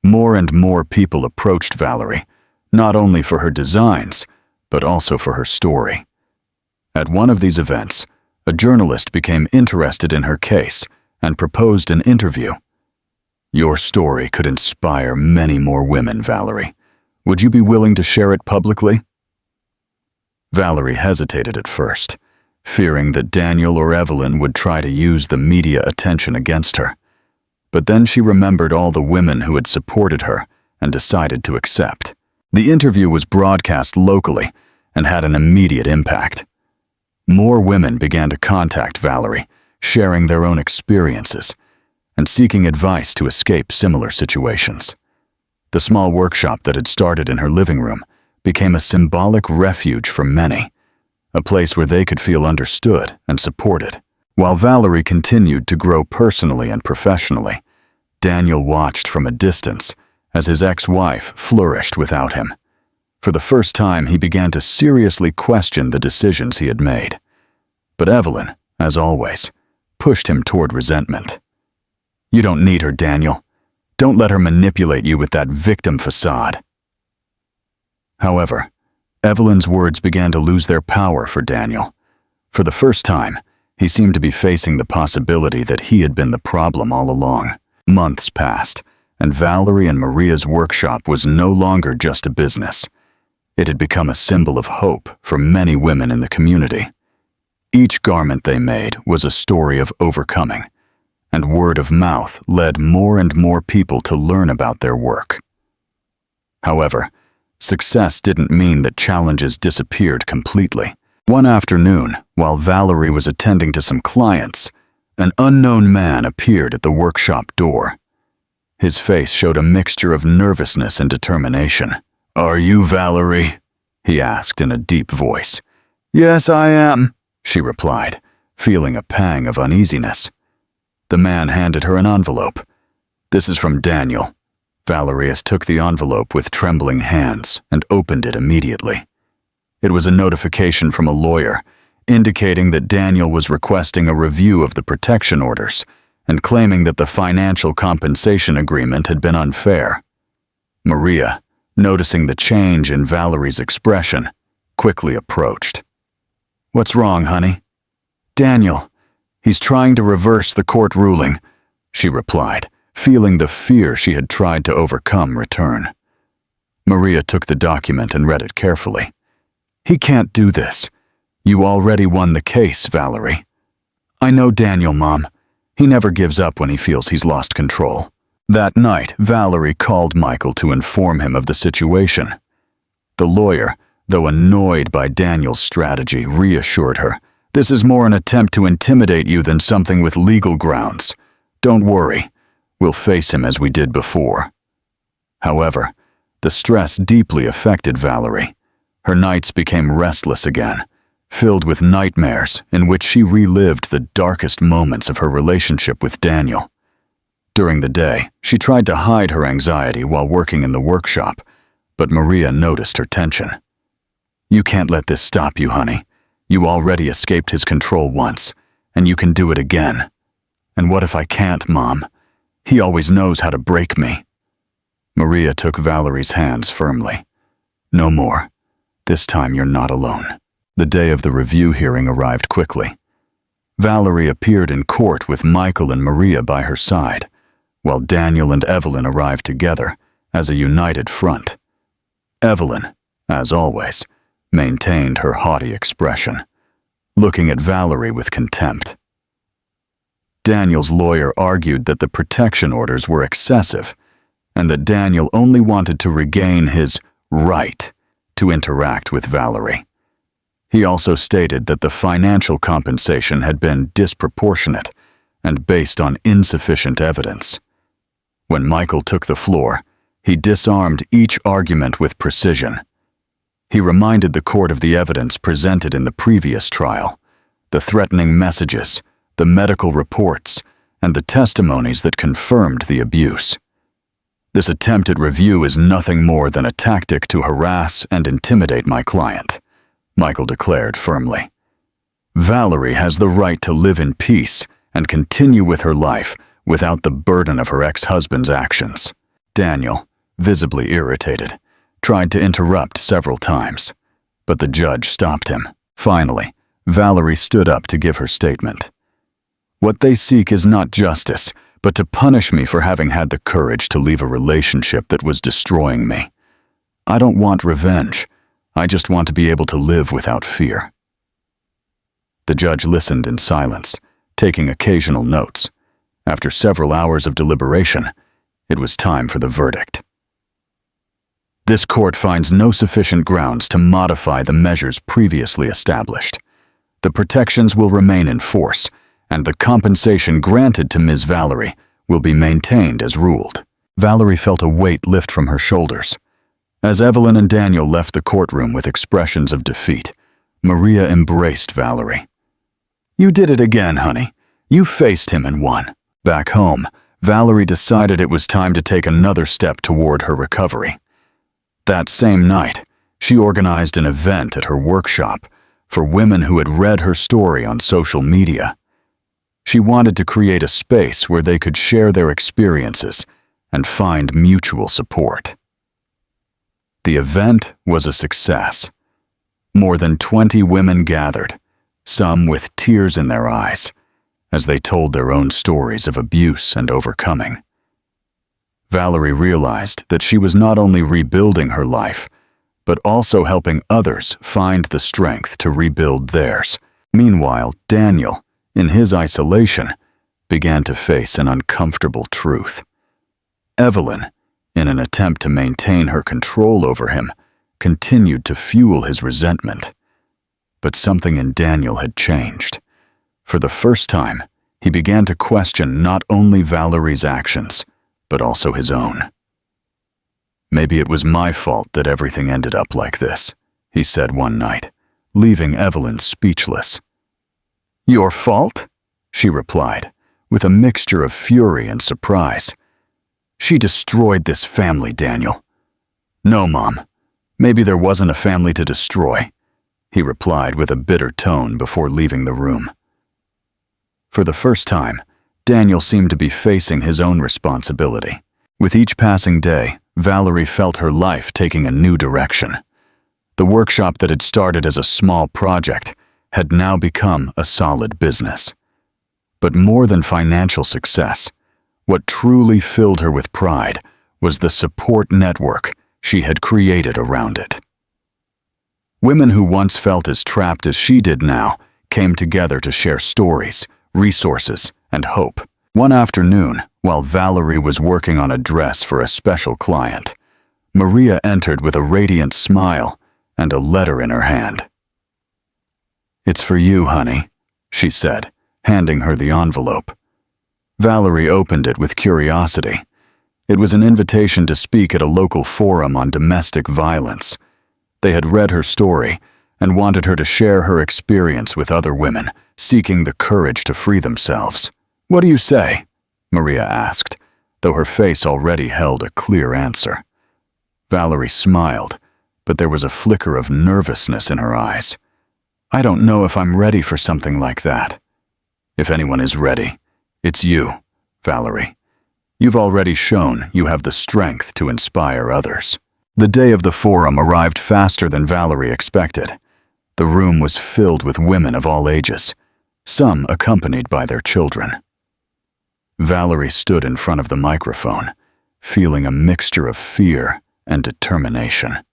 More and more people approached Valerie, not only for her designs, but also for her story. At one of these events, a journalist became interested in her case and proposed an interview. "Your story could inspire many more women, Valerie. Would you be willing to share it publicly?" Valerie hesitated at first, fearing that Daniel or Evelyn would try to use the media attention against her. But then she remembered all the women who had supported her and decided to accept. The interview was broadcast locally and had an immediate impact. More women began to contact Valerie, sharing their own experiences and seeking advice to escape similar situations. The small workshop that had started in her living room became a symbolic refuge for many, a place where they could feel understood and supported. While Valerie continued to grow personally and professionally, Daniel watched from a distance as his ex-wife flourished without him. For the first time, he began to seriously question the decisions he had made. But Evelyn, as always, pushed him toward resentment. "You don't need her, Daniel. Don't let her manipulate you with that victim facade." However, Evelyn's words began to lose their power for Daniel. For the first time, he seemed to be facing the possibility that he had been the problem all along. Months passed, and Valerie and Maria's workshop was no longer just a business. It had become a symbol of hope for many women in the community. Each garment they made was a story of overcoming, and word of mouth led more and more people to learn about their work. However, success didn't mean that challenges disappeared completely. One afternoon, while Valerie was attending to some clients, an unknown man appeared at the workshop door. His face showed a mixture of nervousness and determination. "Are you Valerie?" he asked in a deep voice. "Yes, I am," she replied, feeling a pang of uneasiness. The man handed her an envelope. "This is from Daniel." Valerie took the envelope with trembling hands and opened it immediately. It was a notification from a lawyer, indicating that Daniel was requesting a review of the protection orders and claiming that the financial compensation agreement had been unfair. Maria, noticing the change in Valerie's expression, quickly approached. "What's wrong, honey?" "Daniel, he's trying to reverse the court ruling," she replied, feeling the fear she had tried to overcome return. Maria took the document and read it carefully. "He can't do this. You already won the case, Valerie." "I know Daniel, Mom. He never gives up when he feels he's lost control." That night, Valerie called Michael to inform him of the situation. The lawyer, though annoyed by Daniel's strategy, reassured her. "This is more an attempt to intimidate you than something with legal grounds. Don't worry. We'll face him as we did before." However, the stress deeply affected Valerie. Her nights became restless again, filled with nightmares in which she relived the darkest moments of her relationship with Daniel. During the day, she tried to hide her anxiety while working in the workshop, but Maria noticed her tension. "You can't let this stop you, honey. You already escaped his control once, and you can do it again." "And what if I can't, Mom? He always knows how to break me." Maria took Valerie's hands firmly. "No more. This time you're not alone." The day of the review hearing arrived quickly. Valerie appeared in court with Michael and Maria by her side, while Daniel and Evelyn arrived together as a united front. Evelyn, as always, maintained her haughty expression, looking at Valerie with contempt. Daniel's lawyer argued that the protection orders were excessive and that Daniel only wanted to regain his right to interact with Valerie. He also stated that the financial compensation had been disproportionate and based on insufficient evidence. When Michael took the floor, he disarmed each argument with precision. He reminded the court of the evidence presented in the previous trial, the threatening messages, the medical reports, and the testimonies that confirmed the abuse. "This attempted review is nothing more than a tactic to harass and intimidate my client," Michael declared firmly. "Valerie has the right to live in peace and continue with her life without the burden of her ex-husband's actions." Daniel, visibly irritated, tried to interrupt several times, but the judge stopped him. Finally, Valerie stood up to give her statement. "What they seek is not justice, but to punish me for having had the courage to leave a relationship that was destroying me. I don't want revenge. I just want to be able to live without fear." The judge listened in silence, taking occasional notes. After several hours of deliberation, it was time for the verdict. "This court finds no sufficient grounds to modify the measures previously established. The protections will remain in force, and the compensation granted to Ms. Valerie will be maintained as ruled." Valerie felt a weight lift from her shoulders. As Evelyn and Daniel left the courtroom with expressions of defeat, Maria embraced Valerie. "You did it again, honey. You faced him and won." Back home, Valerie decided it was time to take another step toward her recovery. That same night, she organized an event at her workshop for women who had read her story on social media. She wanted to create a space where they could share their experiences and find mutual support. The event was a success. More than 20 women gathered, some with tears in their eyes, as they told their own stories of abuse and overcoming. Valerie realized that she was not only rebuilding her life, but also helping others find the strength to rebuild theirs. Meanwhile, Daniel, in his isolation, began to face an uncomfortable truth. Evelyn, in an attempt to maintain her control over him, continued to fuel his resentment. But something in Daniel had changed. For the first time, he began to question not only Valerie's actions, but also his own. "Maybe it was my fault that everything ended up like this," he said one night, leaving Evelyn speechless. "Your fault?" she replied, with a mixture of fury and surprise. "She destroyed this family, Daniel." "No, Mom. Maybe there wasn't a family to destroy," he replied with a bitter tone before leaving the room. For the first time, Daniel seemed to be facing his own responsibility. With each passing day, Valerie felt her life taking a new direction. The workshop that had started as a small project had now become a solid business. But more than financial success, what truly filled her with pride was the support network she had created around it. Women who once felt as trapped as she did now came together to share stories, resources, and hope. One afternoon, while Valerie was working on a dress for a special client, Maria entered with a radiant smile and a letter in her hand. "It's for you, honey," she said, handing her the envelope. Valerie opened it with curiosity. It was an invitation to speak at a local forum on domestic violence. They had read her story and wanted her to share her experience with other women seeking the courage to free themselves. "What do you say?" Maria asked, though her face already held a clear answer. Valerie smiled, but there was a flicker of nervousness in her eyes. "I don't know if I'm ready for something like that." "If anyone is ready, it's you, Valerie. You've already shown you have the strength to inspire others." The day of the forum arrived faster than Valerie expected. The room was filled with women of all ages, some accompanied by their children. Valerie stood in front of the microphone, feeling a mixture of fear and determination.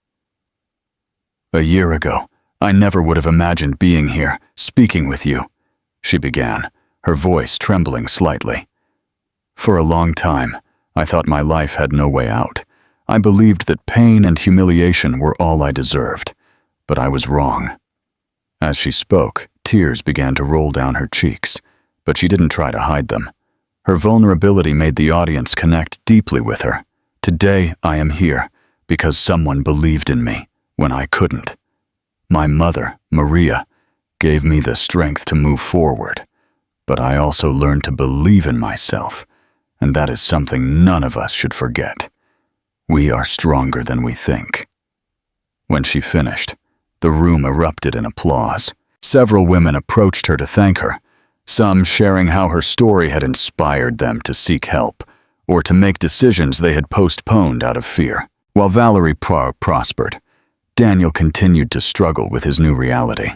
"A year ago, I never would have imagined being here, speaking with you," she began, her voice trembling slightly. "For a long time, I thought my life had no way out. I believed that pain and humiliation were all I deserved, but I was wrong." As she spoke, tears began to roll down her cheeks, but she didn't try to hide them. Her vulnerability made the audience connect deeply with her. "Today, I am here because someone believed in me when I couldn't. My mother, Maria, gave me the strength to move forward, but I also learned to believe in myself, and that is something none of us should forget. We are stronger than we think." When she finished, the room erupted in applause. Several women approached her to thank her, some sharing how her story had inspired them to seek help or to make decisions they had postponed out of fear. While Valerie prospered, Daniel continued to struggle with his new reality.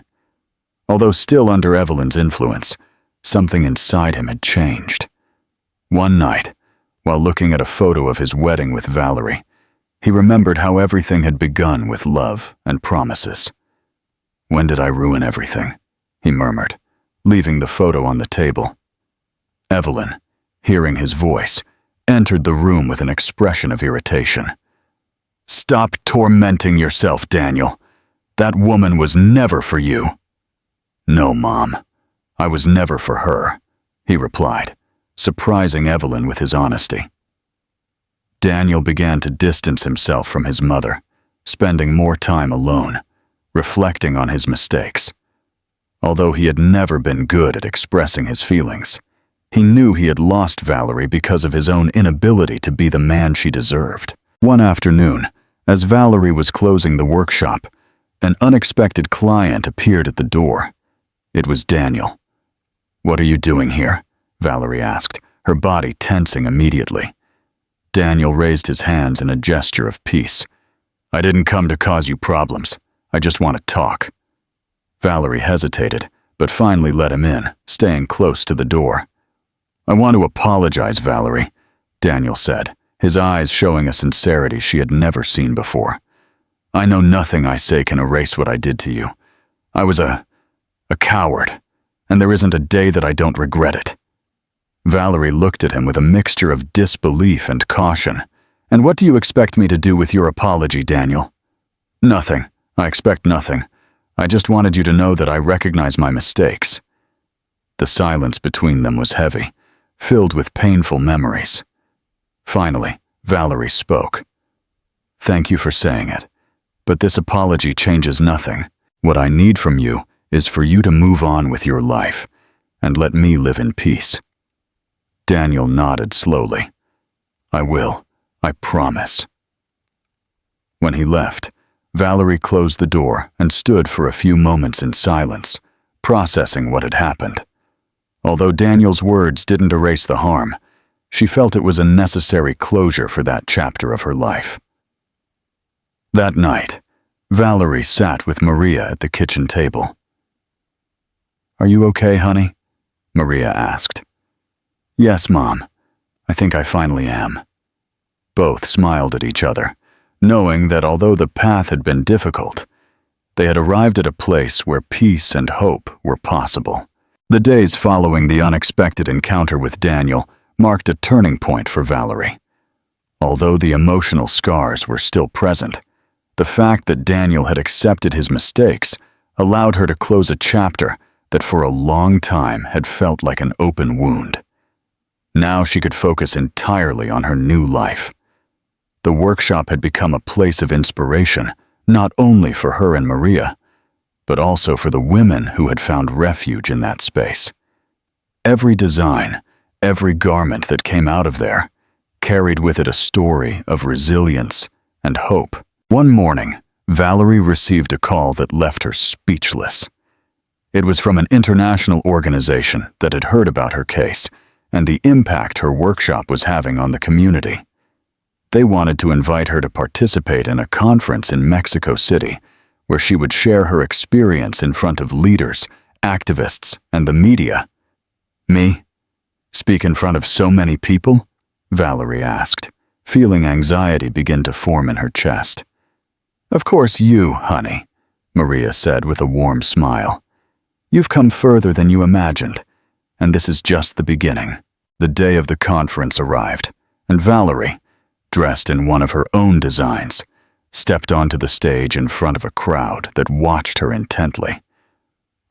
Although still under Evelyn's influence, something inside him had changed. One night, while looking at a photo of his wedding with Valerie, He remembered how everything had begun with love and promises. "When did I ruin everything?" he murmured, leaving the photo on the table. Evelyn, hearing his voice, entered the room with an expression of irritation. "Stop tormenting yourself, Daniel. That woman was never for you." "No, Mom. I was never for her," he replied, surprising Evelyn with his honesty. Daniel began to distance himself from his mother, spending more time alone, reflecting on his mistakes. Although he had never been good at expressing his feelings, he knew he had lost Valerie because of his own inability to be the man she deserved. One afternoon, as Valerie was closing the workshop, an unexpected client appeared at the door. It was Daniel. "What are you doing here?" Valerie asked, her body tensing immediately. Daniel raised his hands in a gesture of peace. "I didn't come to cause you problems. I just want to talk." Valerie hesitated, but finally let him in, staying close to the door. "I want to apologize, Valerie," Daniel said, his eyes showing a sincerity she had never seen before. "I know nothing I say can erase what I did to you. I was a coward, and there isn't a day that I don't regret it." Valerie looked at him with a mixture of disbelief and caution. "And what do you expect me to do with your apology, Daniel?" "Nothing. I expect nothing. I just wanted you to know that I recognize my mistakes." The silence between them was heavy, filled with painful memories. Finally, Valerie spoke. "Thank you for saying it, but this apology changes nothing. What I need from you is for you to move on with your life and let me live in peace." Daniel nodded slowly. "I will. I promise." When he left, Valerie closed the door and stood for a few moments in silence, processing what had happened. Although Daniel's words didn't erase the harm, she felt it was a necessary closure for that chapter of her life. That night, Valerie sat with Maria at the kitchen table. "Are you okay, honey?" Maria asked. "Yes, Mom. I think I finally am." Both smiled at each other, knowing that although the path had been difficult, they had arrived at a place where peace and hope were possible. The days following the unexpected encounter with Daniel marked a turning point for Valerie. Although the emotional scars were still present, the fact that Daniel had accepted his mistakes allowed her to close a chapter that for a long time had felt like an open wound. Now she could focus entirely on her new life. The workshop had become a place of inspiration, not only for her and Maria, but also for the women who had found refuge in that space. Every design, every garment that came out of there, carried with it a story of resilience and hope. One morning, Valerie received a call that left her speechless. It was from an international organization that had heard about her case and the impact her workshop was having on the community. They wanted to invite her to participate in a conference in Mexico City, where she would share her experience in front of leaders, activists, and the media. "Me? Speak in front of so many people?" Valerie asked, feeling anxiety begin to form in her chest. "Of course you, honey," Maria said with a warm smile. "You've come further than you imagined, and this is just the beginning." The day of the conference arrived, and Valerie, dressed in one of her own designs, stepped onto the stage in front of a crowd that watched her intently.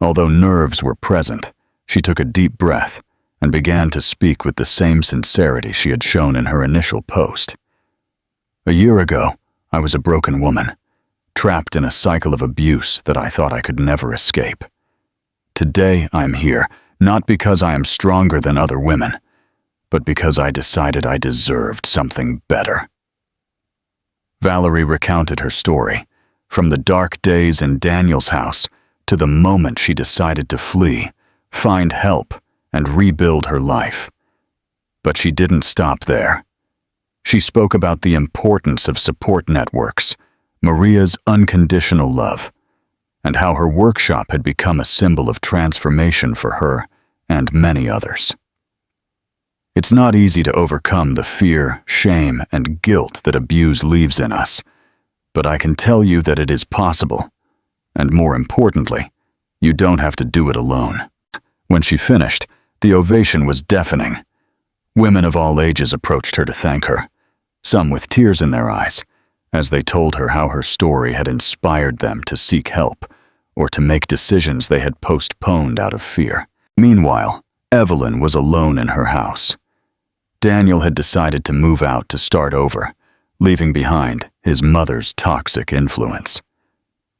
Although nerves were present, she took a deep breath and began to speak with the same sincerity she had shown in her initial post. "A year ago, I was a broken woman, trapped in a cycle of abuse that I thought I could never escape. Today, I'm here, not because I am stronger than other women, but because I decided I deserved something better." Valerie recounted her story, from the dark days in Daniel's house to the moment she decided to flee, find help, and rebuild her life. But she didn't stop there. She spoke about the importance of support networks, Maria's unconditional love, and how her workshop had become a symbol of transformation for her and many others. It's not easy to overcome the fear, shame, and guilt that abuse leaves in us, but I can tell you that it is possible, and more importantly, you don't have to do it alone. When she finished, the ovation was deafening. Women of all ages approached her to thank her, some with tears in their eyes, as they told her how her story had inspired them to seek help or to make decisions they had postponed out of fear. Meanwhile, Evelyn was alone in her house. Daniel had decided to move out to start over, leaving behind his mother's toxic influence.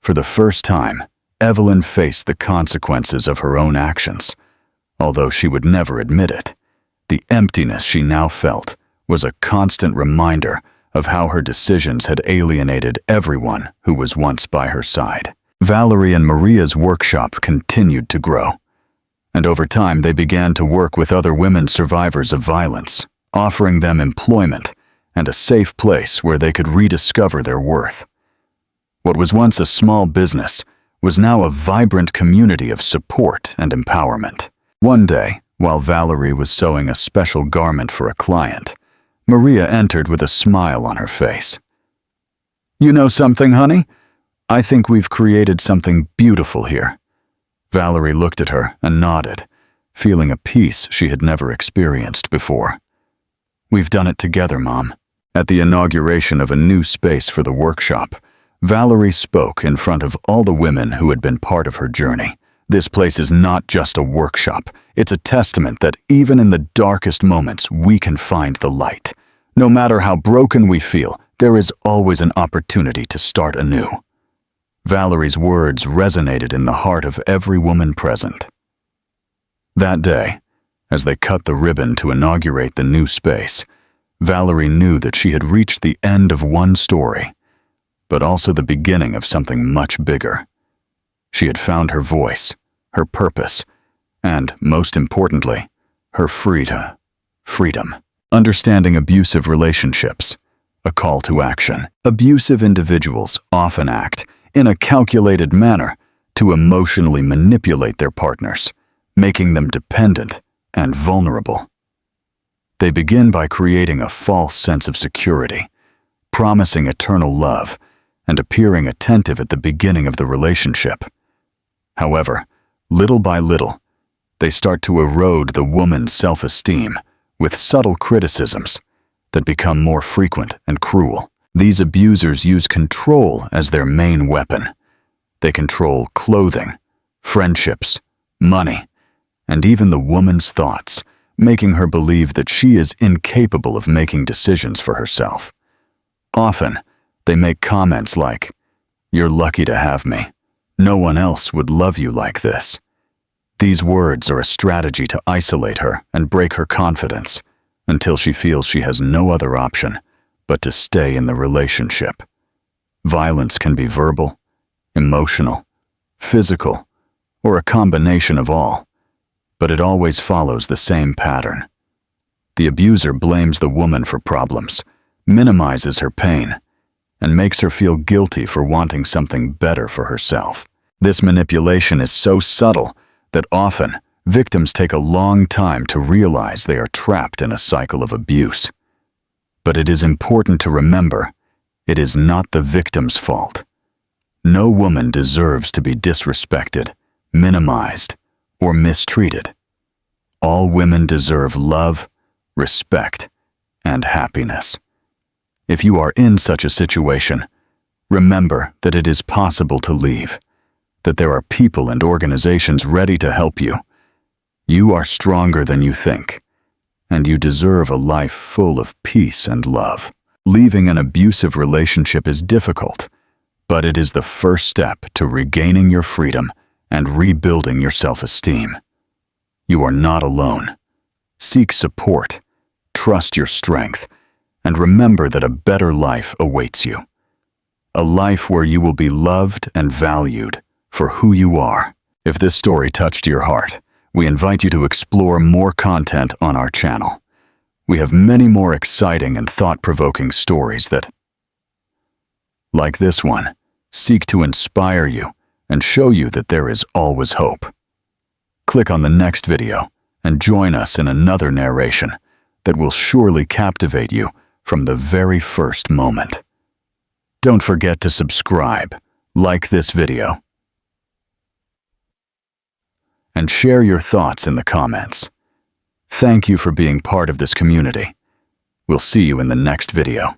For the first time, Evelyn faced the consequences of her own actions. Although she would never admit it, the emptiness she now felt was a constant reminder of how her decisions had alienated everyone who was once by her side. Valerie and Maria's workshop continued to grow, and over time they began to work with other women survivors of violence, offering them employment and a safe place where they could rediscover their worth. What was once a small business was now a vibrant community of support and empowerment. One day, while Valerie was sewing a special garment for a client, Maria entered with a smile on her face. "You know something, honey? I think we've created something beautiful here." Valerie looked at her and nodded, feeling a peace she had never experienced before. "We've done it together, Mom." At the inauguration of a new space for the workshop, Valerie spoke in front of all the women who had been part of her journey. "This place is not just a workshop. It's a testament that even in the darkest moments, we can find the light. No matter how broken we feel, there is always an opportunity to start anew." Valerie's words resonated in the heart of every woman present. That day, as they cut the ribbon to inaugurate the new space, Valerie knew that she had reached the end of one story, but also the beginning of something much bigger. She had found her voice, her purpose, and, most importantly, her freedom. Understanding abusive relationships. A call to action. Abusive individuals often act in a calculated manner to emotionally manipulate their partners, making them dependent and vulnerable. They begin by creating a false sense of security, promising eternal love, and appearing attentive at the beginning of the relationship. However, little by little, they start to erode the woman's self-esteem with subtle criticisms that become more frequent and cruel. These abusers use control as their main weapon. They control clothing, friendships, money, and even the woman's thoughts, making her believe that she is incapable of making decisions for herself. Often, they make comments like, "You're lucky to have me. No one else would love you like this." These words are a strategy to isolate her and break her confidence until she feels she has no other option but to stay in the relationship. Violence can be verbal, emotional, physical, or a combination of all, but it always follows the same pattern. The abuser blames the woman for problems, minimizes her pain, and makes her feel guilty for wanting something better for herself. This manipulation is so subtle that often victims take a long time to realize they are trapped in a cycle of abuse. But it is important to remember, it is not the victim's fault. No woman deserves to be disrespected, minimized, or mistreated. All women deserve love, respect, and happiness. If you are in such a situation, remember that it is possible to leave, that there are people and organizations ready to help you. You are stronger than you think, and you deserve a life full of peace and love. Leaving an abusive relationship is difficult, but it is the first step to regaining your freedom and rebuilding your self-esteem. You are not alone. Seek support, trust your strength, and remember that a better life awaits you. A life where you will be loved and valued for who you are. If this story touched your heart, we invite you to explore more content on our channel. We have many more exciting and thought-provoking stories that, like this one, seek to inspire you and show you that there is always hope. Click on the next video and join us in another narration that will surely captivate you from the very first moment. Don't forget to subscribe, like this video, and share your thoughts in the comments. Thank you for being part of this community. We'll see you in the next video.